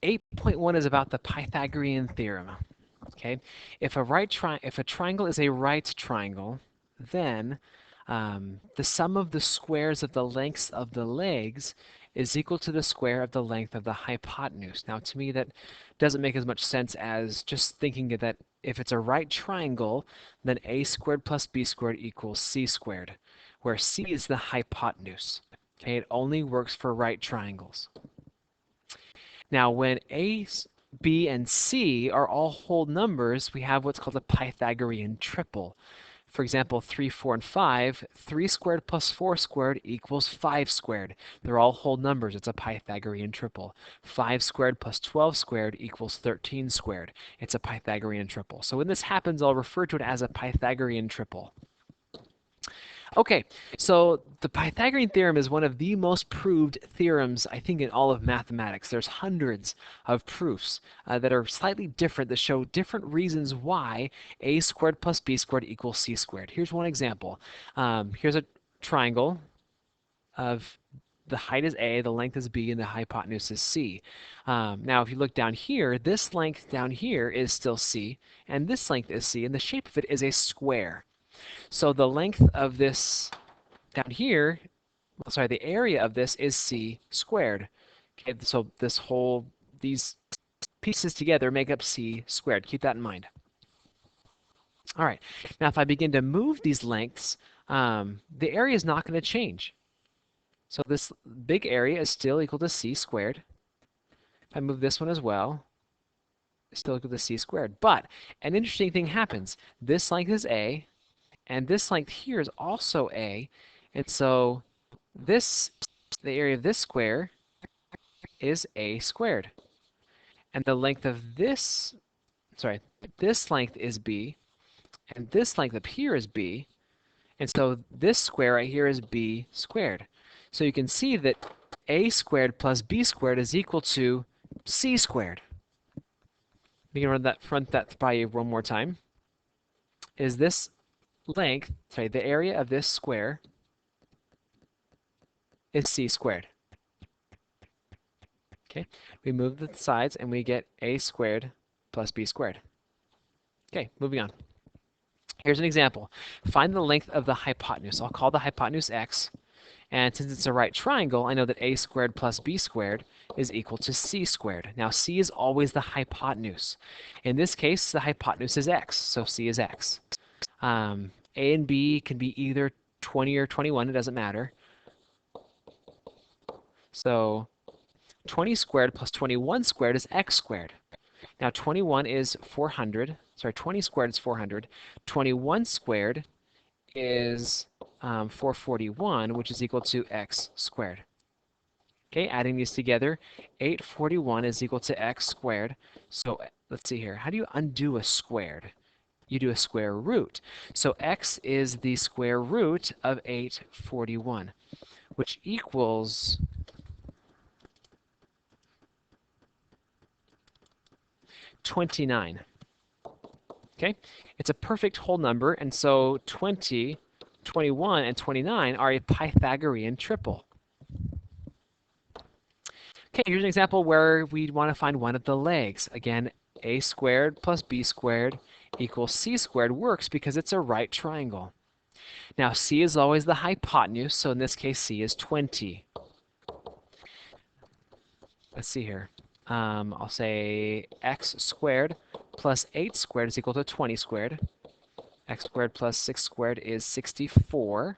8.1 is about the Pythagorean Theorem. Okay, if a triangle is a right triangle, then the sum of the squares of the lengths of the legs is equal to the square of the length of the hypotenuse. Now, to me, that doesn't make as much sense as just thinking that if it's a right triangle, then a squared plus b squared equals c squared, where c is the hypotenuse. Okay, it only works for right triangles. Now, when a, b, and c are all whole numbers, we have what's called a Pythagorean triple. For example, 3, 4, and 5, 3 squared plus 4 squared equals 5 squared. They're all whole numbers. It's a Pythagorean triple. 5 squared plus 12 squared equals 13 squared. It's a Pythagorean triple. So when this happens, I'll refer to it as a Pythagorean triple. Okay, so the Pythagorean theorem is one of the most proved theorems, I think, in all of mathematics. There's hundreds of proofs that are slightly different, that show different reasons why a squared plus b squared equals c squared. Here's one example. Here's a triangle of the height is a, the length is b, and the hypotenuse is c. Now, if you look down here, this length down here is still c, and this length is c, and the shape of it is a square. So the length of this down here, sorry, the area of this is c squared. Okay, so these pieces together make up c squared. Keep that in mind. All right, now if I begin to move these lengths, the area is not going to change. So this big area is still equal to c squared. If I move this one as well, it's still equal to c squared. But an interesting thing happens. This length is a, and this length here is also a, and so the area of this square is a squared. And the length of this length is b, and this length up here is b, and so this square right here is b squared. So you can see that a squared plus b squared is equal to c squared. We can run that by you one more time. Is this length, the area of this square is c squared. Okay, we move the sides and we get a squared plus b squared. Okay, moving on. Here's an example. Find the length of the hypotenuse. I'll call the hypotenuse x, and since it's a right triangle, I know that a squared plus b squared is equal to c squared. Now, c is always the hypotenuse. In this case, the hypotenuse is x, so c is x. A and b can be either 20 or 21, it doesn't matter. So 20 squared plus 21 squared is x squared. Now 21 is 400. Sorry, 20 squared is 400. 21 squared is 441, which is equal to x squared. Okay, adding these together, 841 is equal to x squared. So let's see here. How do you undo a squared? You do a square root. So x is the square root of 841, which equals 29. Okay, it's a perfect whole number, and so 20, 21, and 29 are a Pythagorean triple. Okay, here's an example where we want to find one of the legs. Again, a squared plus b squared equals c squared works because it's a right triangle. Now, c is always the hypotenuse, so in this case, c is 20. Let's see here. I'll say x squared plus 8 squared is equal to 20 squared. X squared plus 6 squared is 64.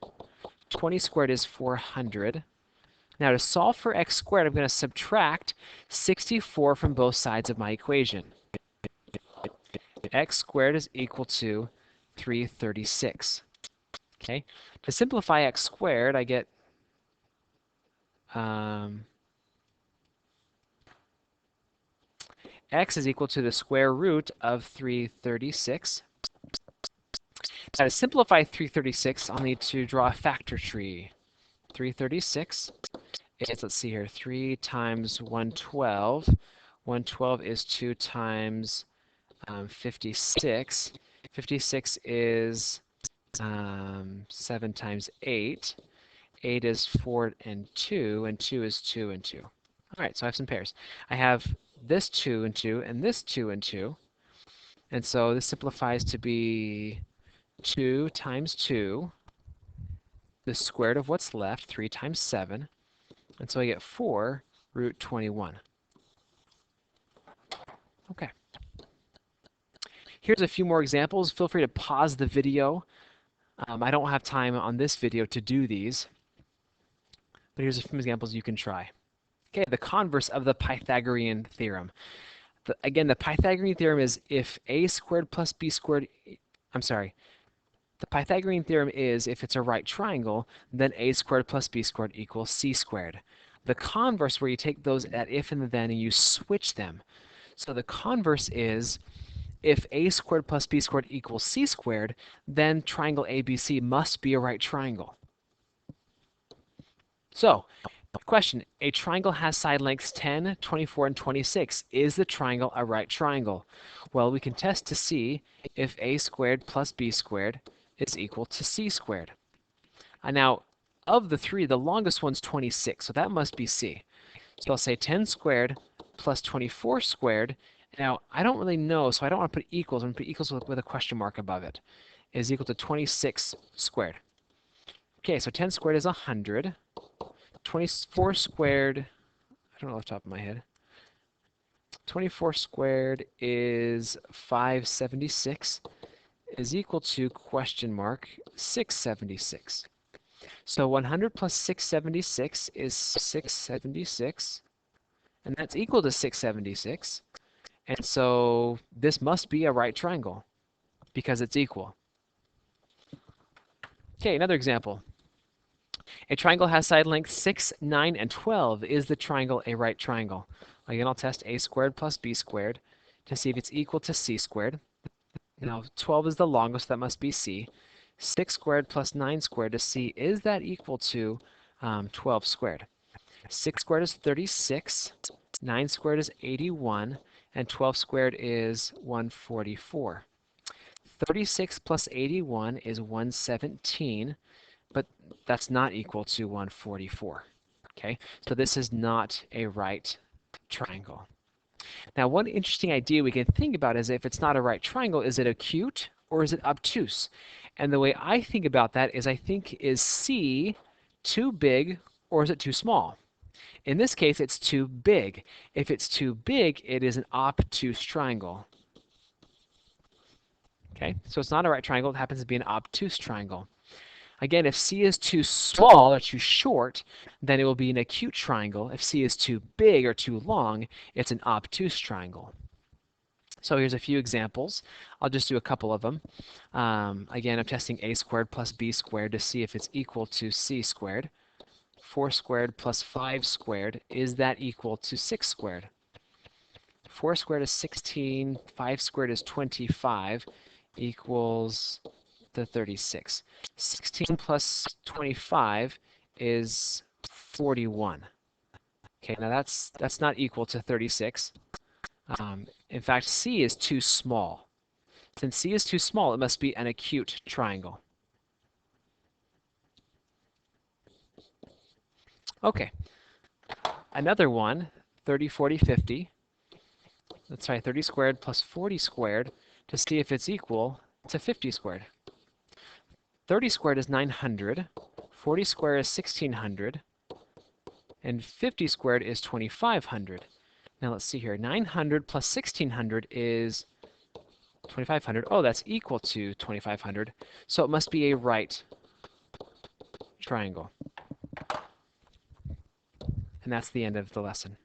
20 squared is 400. Now to solve for x squared, I'm going to subtract 64 from both sides of my equation. X squared is equal to 336. Okay. To simplify x squared, I get x is equal to the square root of 336. Now to simplify 336, I'll need to draw a factor tree. 336 is, let's see here, 3 times 112. 112 is 2 times 56. 56 is 7 times 8. 8 is 4 and 2 is 2 and 2. All right, so I have some pairs. I have this 2 and 2, and this 2 and 2. And so this simplifies to be 2 times 2, the square root of what's left, 3 times 7. And so I get 4 root 21. Okay. Here's a few more examples. Feel free to pause the video. I don't have time on this video to do these, but here's a few examples you can try. Okay, the converse of the Pythagorean theorem. Again, the Pythagorean theorem is if a squared plus b squared, the Pythagorean theorem is if it's a right triangle, then a squared plus b squared equals c squared. The converse, where you take those at if and the then and you switch them. So the converse is if a squared plus b squared equals c squared, then triangle ABC must be a right triangle. So, question, a triangle has side lengths 10, 24, and 26. Is the triangle a right triangle? Well, we can test to see if a squared plus b squared is equal to c squared. Now, of the three, the longest one's 26, so that must be c. So I'll say 10 squared plus 24 squared. Now, I don't really know, so I don't want to put equals. I'm going to put equals with a question mark above it. Is equal to 26 squared. Okay, so 10 squared is 100. 24 squared, I don't know off the top of my head. 24 squared is 576, is equal to question mark 676. So 100 plus 676 is 676, and that's equal to 676. And so this must be a right triangle because it's equal. Okay, another example. A triangle has side lengths 6, 9, and 12. Is the triangle a right triangle? Again, I'll test a squared plus b squared to see if it's equal to c squared. Now, 12 is the longest, that must be c. 6 squared plus 9 squared to see, is that equal to 12 squared? 6 squared is 36, 9 squared is 81, and 12 squared is 144. 36 plus 81 is 117, but that's not equal to 144. Okay, so this is not a right triangle. Now, one interesting idea we can think about is if it's not a right triangle, is it acute or is it obtuse? And the way I think about that is I think, is C too big or is it too small? In this case, it's too big. If it's too big, it is an obtuse triangle. Okay, so it's not a right triangle, it happens to be an obtuse triangle. Again, if C is too small or too short, then it will be an acute triangle. If C is too big or too long, it's an obtuse triangle. So here's a few examples. I'll just do a couple of them. Again, I'm testing a squared plus b squared to see if it's equal to c squared. 4 squared plus 5 squared, is that equal to 6 squared? 4 squared is 16, 5 squared is 25, equals the 36. 16 plus 25 is 41. Okay, now that's not equal to 36. In fact, C is too small. Since C is too small, it must be an acute triangle. Okay, another one, 30, 40, 50. Let's try 30 squared plus 40 squared to see if it's equal to 50 squared. 30 squared is 900, 40 squared is 1600, and 50 squared is 2500. Now let's see here, 900 plus 1600 is 2500. Oh, that's equal to 2500. So it must be a right triangle. And that's the end of the lesson.